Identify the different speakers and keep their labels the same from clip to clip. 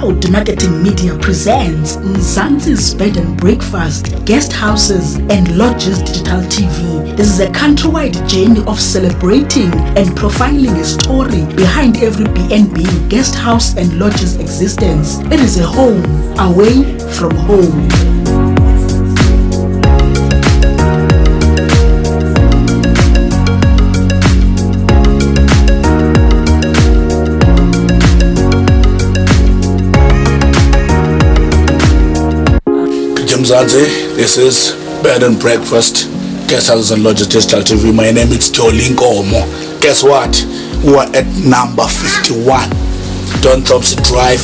Speaker 1: Cloud Marketing Media presents Mzansi's Bed and Breakfast, Guest Houses and Lodges Digital TV. This is a countrywide journey of celebrating and profiling a story behind every B&B, guest house and lodge's existence. It is a home away from home.
Speaker 2: Mthatha, this is Bed and Breakfast, Guest Houses and Lodges Digital TV. My name is Jolinkomo. Guess what? We are at number 51, Don Thompson Drive,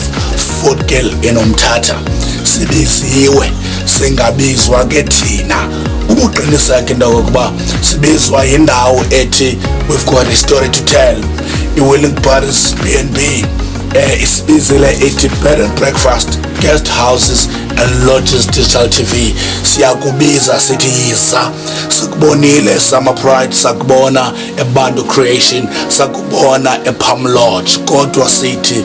Speaker 2: Fort Gale in Mthatha. Sibiziwe, singabizwa ngethina. Ukuqinisa ke ndawo kuba sibizwa indawo ethi we've got a story to tell. I-Willing Parties B&B isibizile ethi Bed and Breakfast, Guest Houses and Lodges Digital TV. Siyakubiza sithi yiza, sakubonile Zama Pride, sakubona eBantu Creation, sakubona ePalm Lodge, kodwa sithi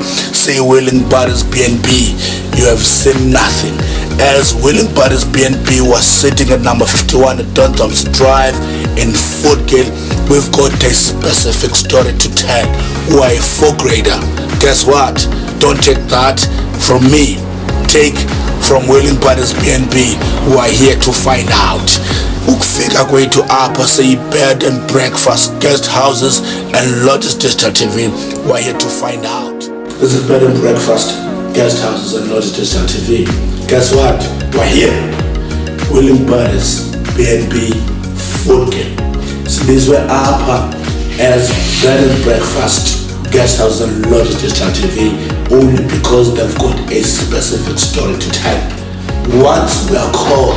Speaker 2: Willing Parties B&B, you have seen nothing. As Willing Parties B&B was sitting at number 51 at Don Thompson Drive in Fort Gale, we've got a specific story to tell. We are a 4th grader. Guess what? Don't take that from me. Take from Willing Parties B&B, who are here to find out. Ukufika kwethu apha say Bed and Breakfast, Guest Houses and Lodges Digital TV, who are here to find out. This is Bed and Breakfast, Guest Houses and Lodges Digital TV. Guess what? We're here. Willing Parties B&B, Fort Gale. So these were apha as Bed and Breakfast, Guest House and Lodges Digital TV, only because they've got a specific story to tell. Once we are called,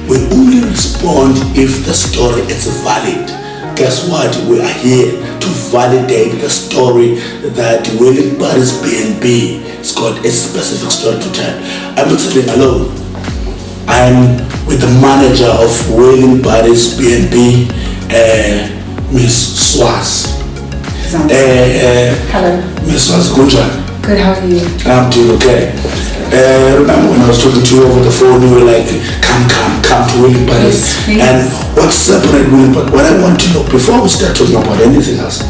Speaker 2: we only respond if the story is valid. Guess what? We are here to validate the story that Willing Parties B&B has got a specific story to tell. I'm not sitting alone. I'm with the manager of Willing Parties B&B, Miss Swazi.
Speaker 3: Hello.
Speaker 2: Miss Swazi, good job.
Speaker 3: Good, how are you?
Speaker 2: I'm doing okay. Remember when I was talking to you over the phone, you were like, come to Willing Parties.
Speaker 3: Yes.
Speaker 2: And what separates Willing Parties? What I want to know, before we start talking about anything else,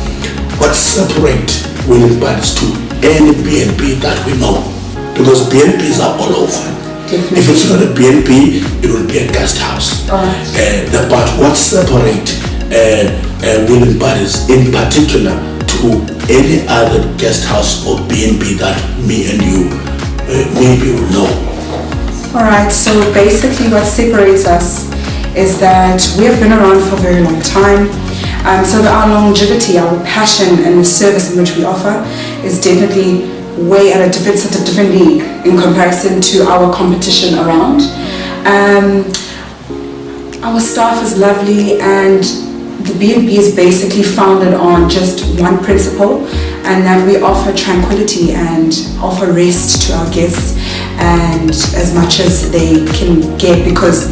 Speaker 2: what separates Willing Parties to any B&B that we know? Because B&Bs are all over.
Speaker 3: Definitely.
Speaker 2: If it's not a B&B, it will be a guest house. But what separates Willing Parties in particular to any other guest house or B&B that me and you maybe will know?
Speaker 3: Alright, so basically what separates us is that we have been around for a very long time. So our longevity, our passion and the service in which we offer is definitely way at a different league in comparison to our competition around. Our staff is lovely, and the B&B is basically founded on just one principle, and that we offer tranquility and offer rest to our guests, and as much as they can get, because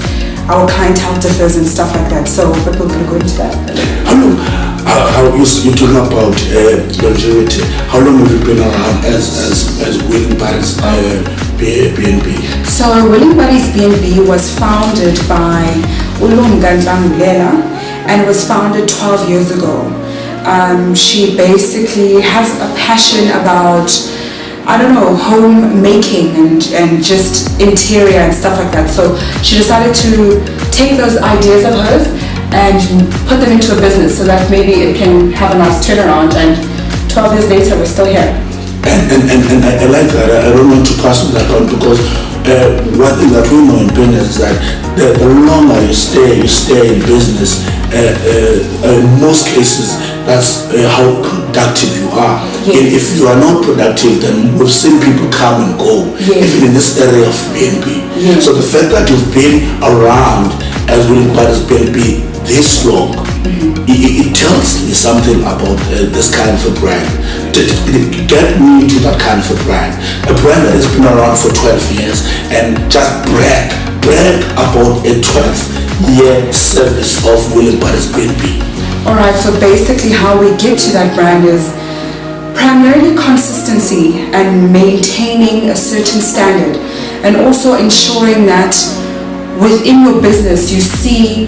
Speaker 3: our clientele differs and stuff like that. So, but we're going to go into that.
Speaker 2: How you talking about longevity? How long have you been around as Willing Parties B&B?
Speaker 3: So Willing Parties B&B was founded by and it was founded 12 years ago. She basically has a passion about, I don't know, home making and just interior and stuff like that. So she decided to take those ideas of hers and put them into a business so that maybe it can have a nice turnaround, and 12 years later we're still here.
Speaker 2: And I like that. I don't want to pass on that on, because one thing that we know in business is that the longer you stay in business, in most cases that's how productive you are.
Speaker 3: Yes.
Speaker 2: And if you are not productive, then we've seen people come and go.
Speaker 3: Yes.
Speaker 2: Even in this area of B&B.
Speaker 3: Yes.
Speaker 2: So the fact that you've been around as Willing Parties B&B this long, it tells me something about this kind of a brand. Get me to that kind of a brand that has been around for 12 years, and just brag about a 12-year service of Willing Parties B&B.
Speaker 3: Alright, so basically how we get to that brand is primarily consistency and maintaining a certain standard, and also ensuring that within your business you see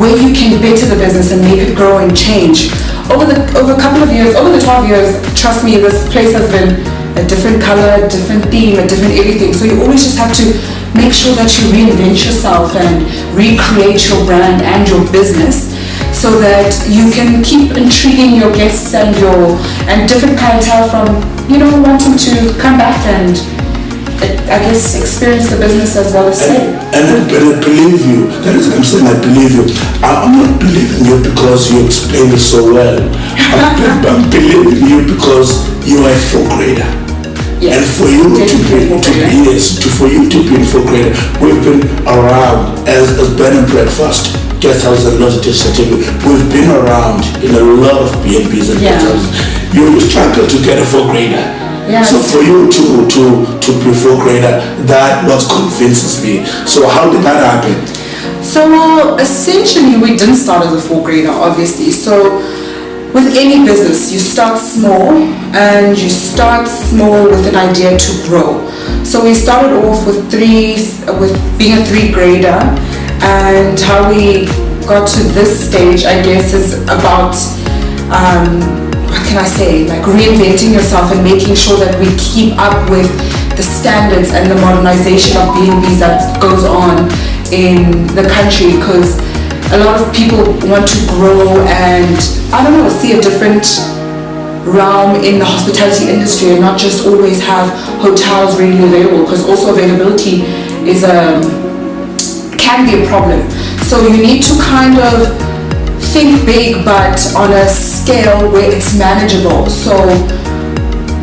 Speaker 3: where you can better the business and make it grow and change. Over a couple of years, over the 12 years, trust me, this place has been a different color, a different theme, a different everything. So you always just have to make sure that you reinvent yourself and recreate your brand and your business, so that you can keep intriguing your guests and different clientele from, wanting to come back and, I guess, experience the business as well as stay.
Speaker 2: And I believe you. That is what I'm saying, I believe you. I'm not believing you because you explained it so well. I'm believing you because you are a fourth grader.
Speaker 3: Yes.
Speaker 2: And for you to be in fourth grader, we've been around as Bed&Breakfast, guest houses and lodge certificate. We've been around in a lot of B&Bs and guest houses. You struggle to get a fourth grader.
Speaker 3: Yes.
Speaker 2: So for you to be fourth grader, that what convinces me. So how did that happen?
Speaker 3: So essentially we didn't start as a fourth grader, obviously. So with any business, you start small with an idea to grow. So we started off with being a 3 grader, and how we got to this stage, I guess, is about what can I say, like reinventing yourself and making sure that we keep up with the standards and the modernization of B&Bs that goes on in the country, because a lot of people want to grow and, see a different realm in the hospitality industry and not just always have hotels readily available, because also availability can be a problem. So you need to kind of think big, but on a scale where it's manageable. So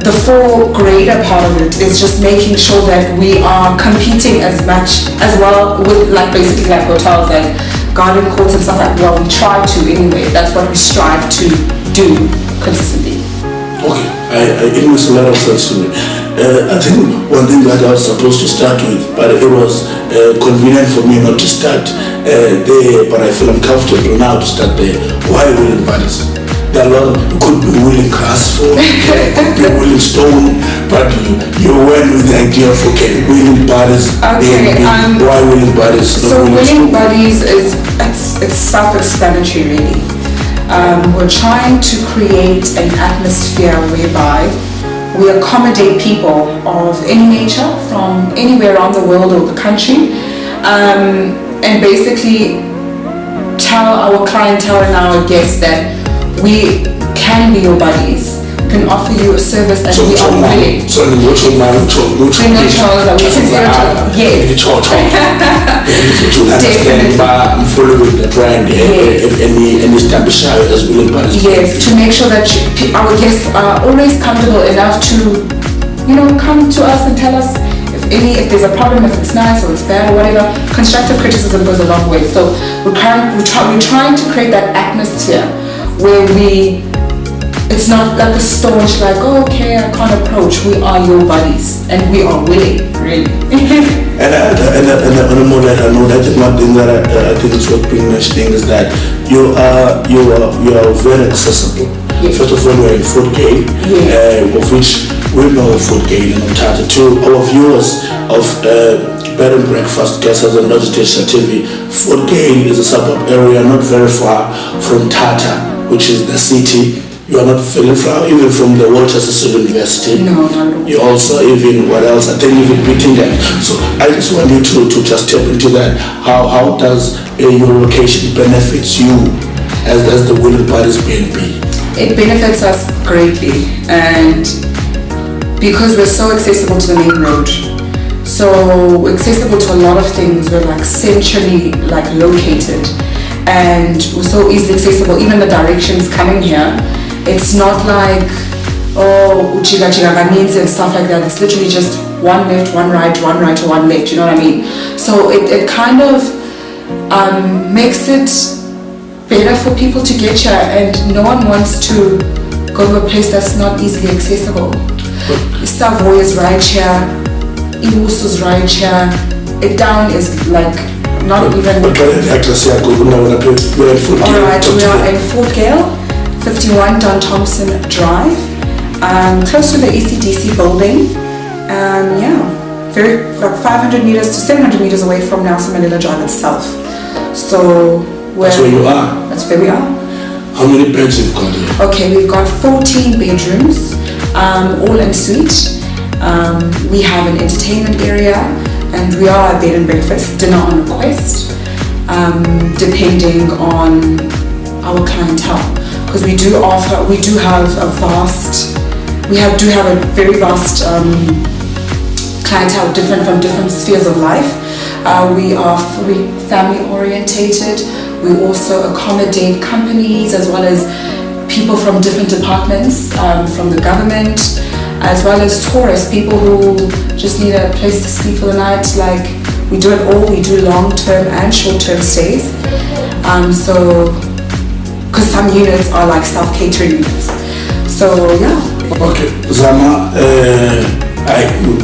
Speaker 3: the 4 grader part of it is just making sure that we are competing as much as well with basically hotels and garden courts and stuff like that. Well, we try to anyway. That's what we strive to do consistently.
Speaker 2: Okay, it makes a lot of sense to me. I think one thing that I was supposed to start with, but it was convenient for me not to start there, but I feel uncomfortable now to start there. Why willing bodies? There are a lot of, it could be willing Castle, it could be willing Stone, but you went with the idea of, willing bodies.
Speaker 3: Okay,
Speaker 2: why willing bodies?
Speaker 3: So willing bodies it's self-explanatory really. We're trying to create an atmosphere whereby we accommodate people of any nature from anywhere around the world or the country, and basically tell our clientele and our guests that we can be your buddies. We can offer you a service and we are willing.
Speaker 2: So which one man told you?
Speaker 3: Yes. Definitely.
Speaker 2: I'm following the brand and establish as willing bodies.
Speaker 3: Yes, to make sure that our guests are always comfortable enough to, come to us and tell us if there's a problem, if it's nice or it's bad or whatever. Constructive criticism goes a long way. So we're trying to create that atmosphere where it's not like a staunch, I can't approach. We are your buddies and we are willing, really.
Speaker 2: and on a more lighter note, I think one thing that I think is worth mentioning is that you are very accessible. Yes. First of all, we're in Fort Gale, of which we know Fort Gale and Mthatha. To our viewers of Bed&Breakfast, guest houses and lodge TV, Fort Gale is a suburb area not very far from Mthatha, which is the city. You are not very far even from the Walter Sisulu University.
Speaker 3: No.
Speaker 2: You also even, what else? I think even beating that. So I just want you to just step into that. How does your location benefits you as the willing parties B&B?
Speaker 3: It benefits us greatly, and because we're so accessible to the main road, so accessible to a lot of things, we're centrally located, and we're so easily accessible. Even the directions coming here, it's not like uchiga means and stuff like that. It's literally just one left, one right, one right or one left, you know what I mean? So it kind of makes it better for people to get here, and no one wants to go to a place that's not easily accessible. Savoy is right here, Iwusu is right here, it down is not even. Alright, we are in Fort Gale, 51 Don Thompson Drive. close to the ECDC building. Very like 500 meters to 700 meters away from Nelson Mandela Drive itself. So
Speaker 2: that's where you are?
Speaker 3: That's where we are.
Speaker 2: How many beds have you got here?
Speaker 3: Okay, we've got 14 bedrooms, all en suite. We have an entertainment area, and we are a bed and breakfast, dinner on request, depending on our clientele. Because we do have a very vast clientele, different from different spheres of life. We are fully family orientated. We also accommodate companies as well as people from different departments, from the government, as well as tourists, people who just need a place to sleep for the night. Like, we do it all. We do long-term and short-term stays. Because some units are like self-catering units. So yeah.
Speaker 2: Okay, Zama,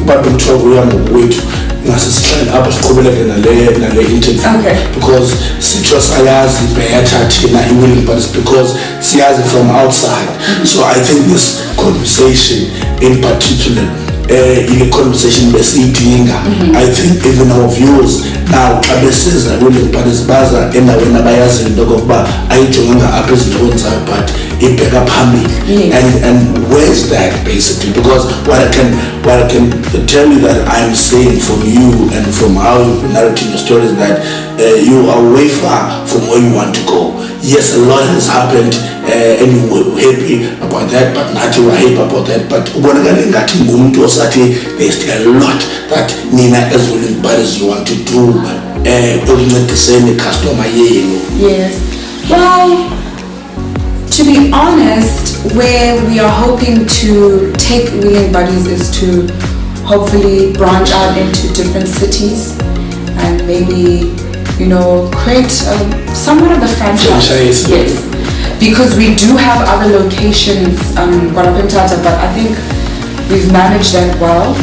Speaker 2: but we are wait. Ngasisihlale apha siqhubeleke nale interview.
Speaker 3: Okay.
Speaker 2: Because sitho sayazi better thina i-willing parties because siyazi from outside. So I think this conversation in particular in a conversation besiyidinga. I think even our viewers now xa besiza willing parties baza endaweni abayazi into okokuba ayijonganga apha ezindaweni zayo but ibheka phambili. And where's that basically? Because what I can tell you that I'm saying from you and from how you're narrating your story is that you are way far from where you want to go. Yes, a lot has happened and you were happy about that, but not you were happy about that. But there's still a lot that Nina as willing parties you want to do to send the customer here.
Speaker 3: Yes. Well, to be honest, where we are hoping to take Willing Buddies is to hopefully branch out into different cities and maybe, create somewhat of a franchise. Yes, because we do have other locations, Mthatha, but I think we've managed that well.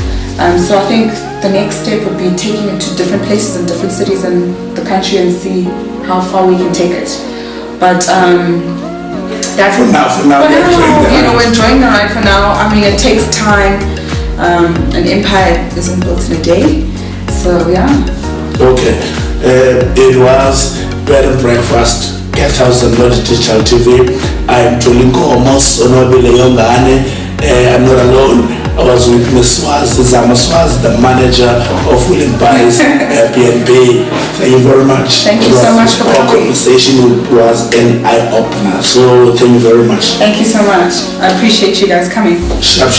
Speaker 3: So I think the next step would be taking it to different places and different cities in the country and see how far we can take it. But that's
Speaker 2: for now,
Speaker 3: we're enjoying the ride for now. I mean, it takes time. An empire isn't built in a day. So yeah.
Speaker 2: Okay. It was Bed and Breakfast, Guest House and Lodge Digital TV. I'm Tolinko Omos Onobile Yongane. I'm not alone. I was with Ms. Swazi, Zama Swazi, the manager of Willing Buddies B&B. Thank you very much.
Speaker 3: Thank you so much for
Speaker 2: our conversation. Was an eye-opener. So thank you very much.
Speaker 3: Thank you so much. I appreciate you guys coming.
Speaker 2: Sharp.